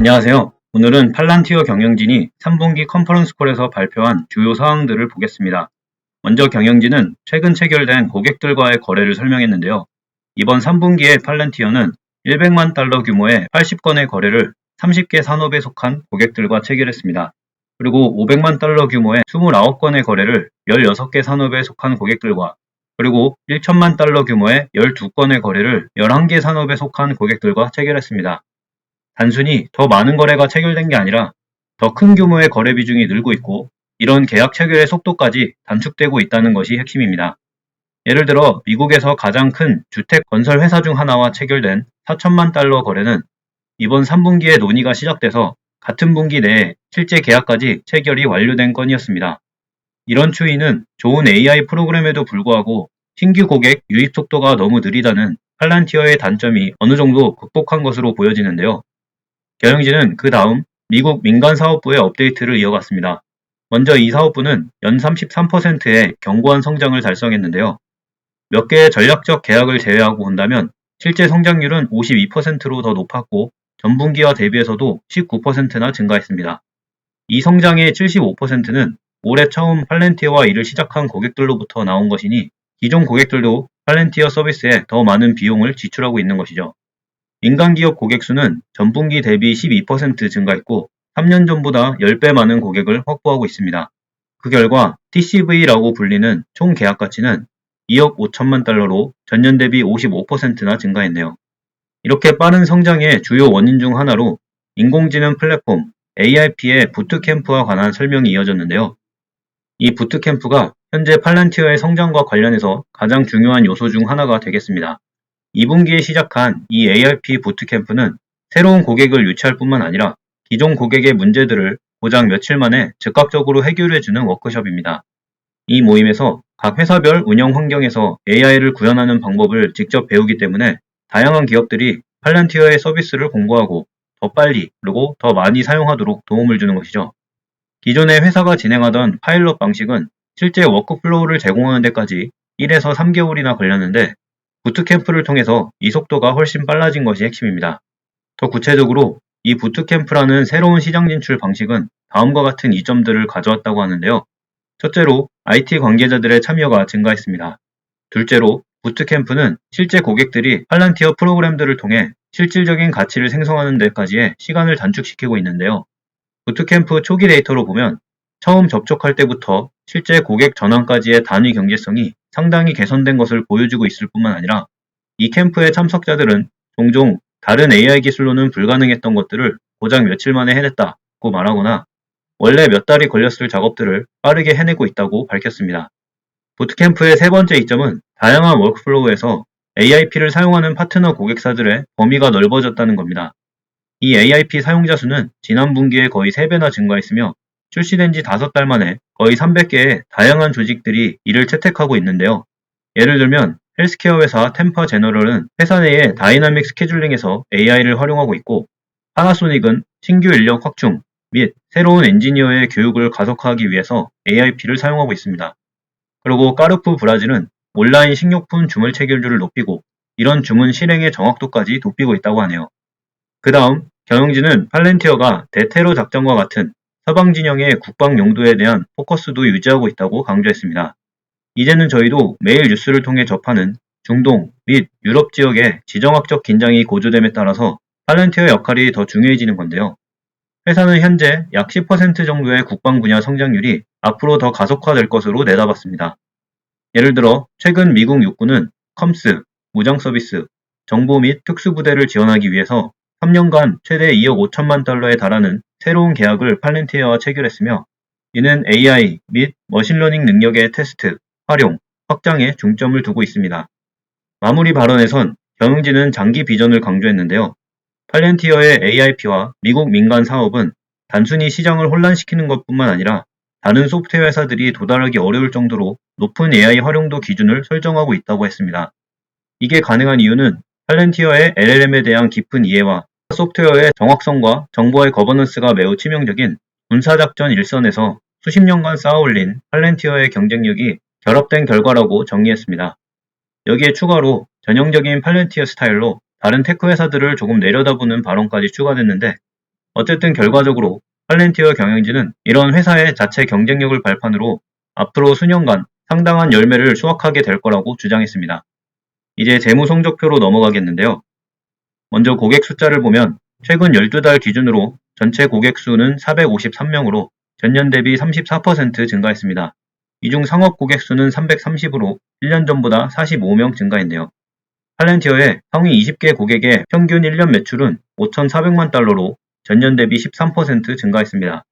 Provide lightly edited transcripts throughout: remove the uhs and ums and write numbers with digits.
안녕하세요. 오늘은 팔란티어 경영진이 3분기 컨퍼런스콜에서 발표한 주요 사항들을 보겠습니다. 먼저 경영진은 최근 체결된 고객들과의 거래를 설명했는데요. 이번 3분기에 팔란티어는 100만 달러 규모의 80건의 거래를 30개 산업에 속한 고객들과 체결했습니다. 그리고 500만 달러 규모의 29건의 거래를 16개 산업에 속한 고객들과 그리고 1천만 달러 규모의 12건의 거래를 11개 산업에 속한 고객들과 체결했습니다. 단순히 더 많은 거래가 체결된 게 아니라 더 큰 규모의 거래 비중이 늘고 있고 이런 계약 체결의 속도까지 단축되고 있다는 것이 핵심입니다. 예를 들어 미국에서 가장 큰 주택 건설 회사 중 하나와 체결된 4천만 달러 거래는 이번 3분기에 논의가 시작돼서 같은 분기 내에 실제 계약까지 체결이 완료된 건이었습니다. 이런 추이는 좋은 AI 프로그램에도 불구하고 신규 고객 유입 속도가 너무 느리다는 팔란티어의 단점이 어느 정도 극복한 것으로 보여지는데요. 경영진은 그 다음 미국 민간사업부의 업데이트를 이어갔습니다. 먼저 이 사업부는 연 33%의 견고한 성장을 달성했는데요. 몇 개의 전략적 계약을 제외하고 본다면 실제 성장률은 52%로 더 높았고 전분기와 대비해서도 19%나 증가했습니다. 이 성장의 75%는 올해 처음 팔렌티어와 일을 시작한 고객들로부터 나온 것이니 기존 고객들도 팔렌티어 서비스에 더 많은 비용을 지출하고 있는 것이죠. 민간기업 고객 수는 전분기 대비 12% 증가했고 3년 전보다 10배 많은 고객을 확보하고 있습니다. 그 결과 TCV라고 불리는 총 계약 가치는 2억 5천만 달러로 전년 대비 55%나 증가했네요. 이렇게 빠른 성장의 주요 원인 중 하나로 인공지능 플랫폼 AIP의 부트캠프와 관한 설명이 이어졌는데요. 이 부트캠프가 현재 팔란티어의 성장과 관련해서 가장 중요한 요소 중 하나가 되겠습니다. 2분기에 시작한 이 ARP 부트캠프는 새로운 고객을 유치할 뿐만 아니라 기존 고객의 문제들을 고작 며칠 만에 즉각적으로 해결해주는 워크숍입니다. 이 모임에서 각 회사별 운영 환경에서 AI를 구현하는 방법을 직접 배우기 때문에 다양한 기업들이 팔란티어의 서비스를 공부하고 더 빨리 그리고 더 많이 사용하도록 도움을 주는 것이죠. 기존의 회사가 진행하던 파일럿 방식은 실제 워크플로우를 제공하는 데까지 1에서 3개월이나 걸렸는데 부트캠프를 통해서 이 속도가 훨씬 빨라진 것이 핵심입니다. 더 구체적으로 이 부트캠프라는 새로운 시장 진출 방식은 다음과 같은 이점들을 가져왔다고 하는데요. 첫째로 IT 관계자들의 참여가 증가했습니다. 둘째로 부트캠프는 실제 고객들이 팔란티어 프로그램들을 통해 실질적인 가치를 생성하는 데까지의 시간을 단축시키고 있는데요. 부트캠프 초기 데이터로 보면 처음 접촉할 때부터 실제 고객 전환까지의 단위 경제성이 상당히 개선된 것을 보여주고 있을 뿐만 아니라 이 캠프의 참석자들은 종종 다른 AI 기술로는 불가능했던 것들을 고작 며칠 만에 해냈다고 말하거나 원래 몇 달이 걸렸을 작업들을 빠르게 해내고 있다고 밝혔습니다. 부트캠프의 세 번째 이점은 다양한 워크플로우에서 AIP를 사용하는 파트너 고객사들의 범위가 넓어졌다는 겁니다. 이 AIP 사용자 수는 지난 분기에 거의 3배나 증가했으며 출시된 지 5달 만에 거의 300개의 다양한 조직들이 이를 채택하고 있는데요. 예를 들면 헬스케어 회사 템파 제너럴은 회사 내의 다이나믹 스케줄링에서 AI를 활용하고 있고 파나소닉은 신규 인력 확충 및 새로운 엔지니어의 교육을 가속화하기 위해서 AIP를 사용하고 있습니다. 그리고 까르푸 브라질은 온라인 식료품 주문 체결률을 높이고 이런 주문 실행의 정확도까지 높이고 있다고 하네요. 그 다음 경영진은 팔렌티어가 대테러 작전과 같은 서방 진영의 국방 용도에 대한 포커스도 유지하고 있다고 강조했습니다. 이제는 저희도 매일 뉴스를 통해 접하는 중동 및 유럽 지역의 지정학적 긴장이 고조됨에 따라서 팔렌티어의 역할이 더 중요해지는 건데요. 회사는 현재 약 10% 정도의 국방 분야 성장률이 앞으로 더 가속화될 것으로 내다봤습니다. 예를 들어 최근 미국 육군은 컴스, 무장 서비스, 정보 및 특수부대를 지원하기 위해서 3년간 최대 2억 5천만 달러에 달하는 새로운 계약을 팔렌티어와 체결했으며 이는 AI 및 머신러닝 능력의 테스트, 활용, 확장에 중점을 두고 있습니다. 마무리 발언에선 경영진은 장기 비전을 강조했는데요. 팔렌티어의 AIP와 미국 민간 사업은 단순히 시장을 혼란시키는 것뿐만 아니라 다른 소프트웨어 회사들이 도달하기 어려울 정도로 높은 AI 활용도 기준을 설정하고 있다고 했습니다. 이게 가능한 이유는 팔렌티어의 LLM에 대한 깊은 이해와 소프트웨어의 정확성과 정보의 거버넌스가 매우 치명적인 군사작전 일선에서 수십 년간 쌓아올린 팔렌티어의 경쟁력이 결합된 결과라고 정리했습니다. 여기에 추가로 전형적인 팔렌티어 스타일로 다른 테크 회사들을 조금 내려다보는 발언까지 추가됐는데 어쨌든 결과적으로 팔렌티어 경영진은 이런 회사의 자체 경쟁력을 발판으로 앞으로 수년간 상당한 열매를 수확하게 될 거라고 주장했습니다. 이제 재무 성적표로 넘어가겠는데요. 먼저 고객 숫자를 보면 최근 12달 기준으로 전체 고객 수는 453명으로 전년 대비 34% 증가했습니다. 이 중 상업 고객 수는 330으로 1년 전보다 45명 증가했네요. 팔렌티어의 상위 20개 고객의 평균 1년 매출은 5,400만 달러로 전년 대비 13% 증가했습니다.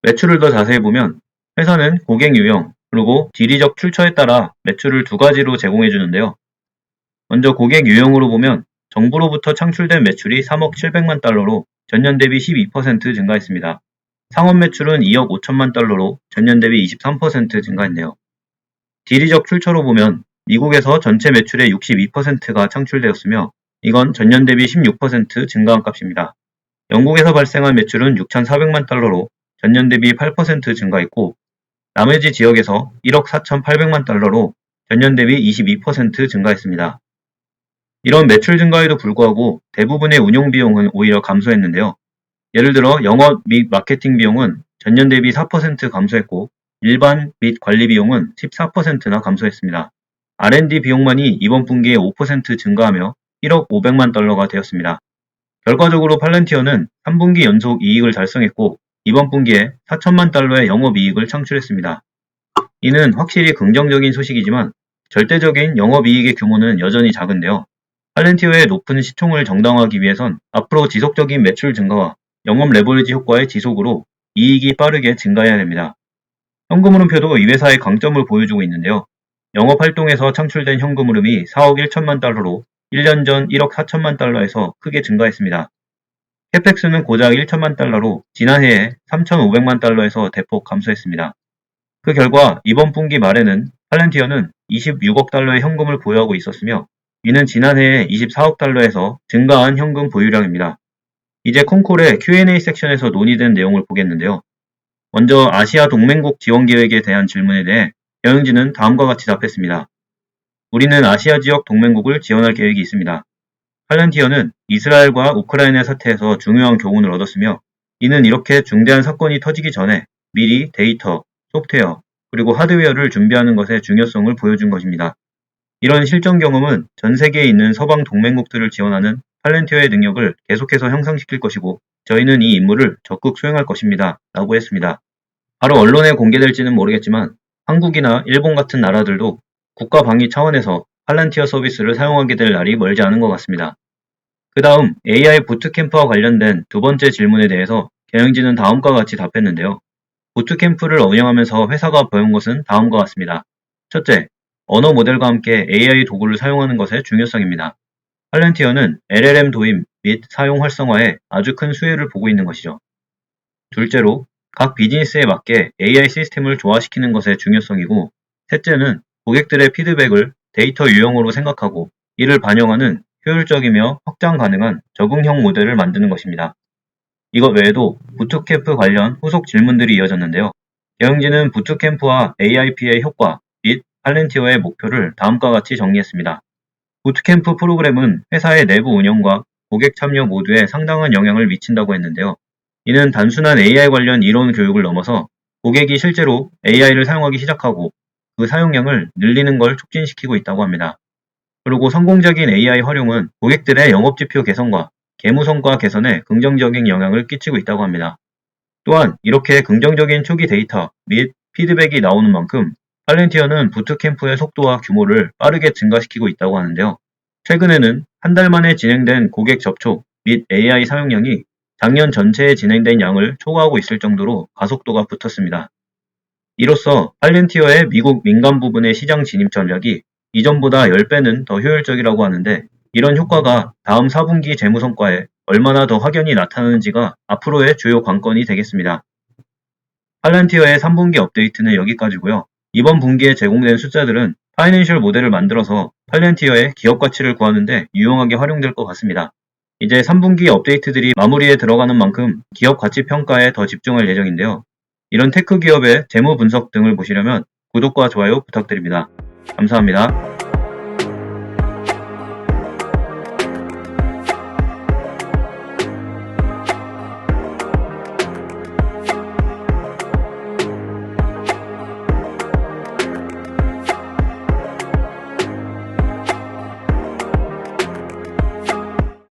매출을 더 자세히 보면 회사는 고객 유형, 그리고 지리적 출처에 따라 매출을 두 가지로 제공해 주는데요. 먼저 고객 유형으로 보면 정부로부터 창출된 매출이 3억 700만 달러로 전년 대비 12% 증가했습니다. 상업 매출은 2억 5천만 달러로 전년 대비 23% 증가했네요. 지리적 출처로 보면 미국에서 전체 매출의 62%가 창출되었으며 이건 전년 대비 16% 증가한 값입니다. 영국에서 발생한 매출은 6,400만 달러로 전년 대비 8% 증가했고 나머지 지역에서 1억 4,800만 달러로 전년 대비 22% 증가했습니다. 이런 매출 증가에도 불구하고 대부분의 운용 비용은 오히려 감소했는데요. 예를 들어 영업 및 마케팅 비용은 전년 대비 4% 감소했고 일반 및 관리 비용은 14%나 감소했습니다. R&D 비용만이 이번 분기에 5% 증가하며 1억 500만 달러가 되었습니다. 결과적으로 팔렌티어는 3분기 연속 이익을 달성했고 이번 분기에 4천만 달러의 영업이익을 창출했습니다. 이는 확실히 긍정적인 소식이지만 절대적인 영업이익의 규모는 여전히 작은데요. 팔렌티어의 높은 시총을 정당화하기 위해선 앞으로 지속적인 매출 증가와 영업 레버리지 효과의 지속으로 이익이 빠르게 증가해야 됩니다. 현금 흐름표도 이 회사의 강점을 보여주고 있는데요. 영업활동에서 창출된 현금 흐름이 4억 1천만 달러로 1년 전 1억 4천만 달러에서 크게 증가했습니다. 캐펙스는 고작 1천만 달러로 지난해에 3,500만 달러에서 대폭 감소했습니다. 그 결과 이번 분기 말에는 팔렌티어는 26억 달러의 현금을 보유하고 있었으며 이는 지난해에 24억 달러에서 증가한 현금 보유량입니다. 이제 콩콜의 Q&A 섹션에서 논의된 내용을 보겠는데요. 먼저 아시아 동맹국 지원 계획에 대한 질문에 대해 경영진은 다음과 같이 답했습니다. 우리는 아시아 지역 동맹국을 지원할 계획이 있습니다. 팔렌티어는 이스라엘과 우크라이나 사태에서 중요한 교훈을 얻었으며 이는 이렇게 중대한 사건이 터지기 전에 미리 데이터, 소프트웨어, 그리고 하드웨어를 준비하는 것의 중요성을 보여준 것입니다. 이런 실전 경험은 전 세계에 있는 서방 동맹국들을 지원하는 팔렌티어의 능력을 계속해서 향상시킬 것이고 저희는 이 임무를 적극 수행할 것입니다. 라고 했습니다. 바로 언론에 공개될지는 모르겠지만 한국이나 일본 같은 나라들도 국가 방위 차원에서 팔렌티어 서비스를 사용하게 될 날이 멀지 않은 것 같습니다. 그 다음 AI 부트캠프와 관련된 두 번째 질문에 대해서 경영진은 다음과 같이 답했는데요. 부트캠프를 운영하면서 회사가 배운 것은 다음과 같습니다. 첫째, 언어 모델과 함께 AI 도구를 사용하는 것의 중요성입니다. 팔렌티어는 LLM 도입 및 사용 활성화에 아주 큰 수혜를 보고 있는 것이죠. 둘째로, 각 비즈니스에 맞게 AI 시스템을 조화시키는 것의 중요성이고, 셋째는 고객들의 피드백을 데이터 유형으로 생각하고 이를 반영하는 효율적이며 확장 가능한 적응형 모델을 만드는 것입니다. 이것 외에도 부트캠프 관련 후속 질문들이 이어졌는데요. 경영진은 부트캠프와 AIP의 효과 및 팔렌티어의 목표를 다음과 같이 정리했습니다. 부트캠프 프로그램은 회사의 내부 운영과 고객 참여 모두에 상당한 영향을 미친다고 했는데요. 이는 단순한 AI 관련 이론 교육을 넘어서 고객이 실제로 AI를 사용하기 시작하고 그 사용량을 늘리는 걸 촉진시키고 있다고 합니다. 그리고 성공적인 AI 활용은 고객들의 영업지표 개선과 개무성과 개선에 긍정적인 영향을 끼치고 있다고 합니다. 또한 이렇게 긍정적인 초기 데이터 및 피드백이 나오는 만큼 팔렌티어는 부트캠프의 속도와 규모를 빠르게 증가시키고 있다고 하는데요. 최근에는 한 달 만에 진행된 고객 접촉 및 AI 사용량이 작년 전체에 진행된 양을 초과하고 있을 정도로 가속도가 붙었습니다. 이로써 팔렌티어의 미국 민간 부분의 시장 진입 전략이 이전보다 10배는 더 효율적이라고 하는데 이런 효과가 다음 4분기 재무 성과에 얼마나 더 확연히 나타나는지가 앞으로의 주요 관건이 되겠습니다. 팔렌티어의 3분기 업데이트는 여기까지고요. 이번 분기에 제공된 숫자들은 파이낸셜 모델을 만들어서 팔렌티어의 기업 가치를 구하는 데 유용하게 활용될 것 같습니다. 이제 3분기 업데이트들이 마무리에 들어가는 만큼 기업 가치 평가에 더 집중할 예정인데요. 이런 테크 기업의 재무 분석 등을 보시려면 구독과 좋아요 부탁드립니다. 감사합니다.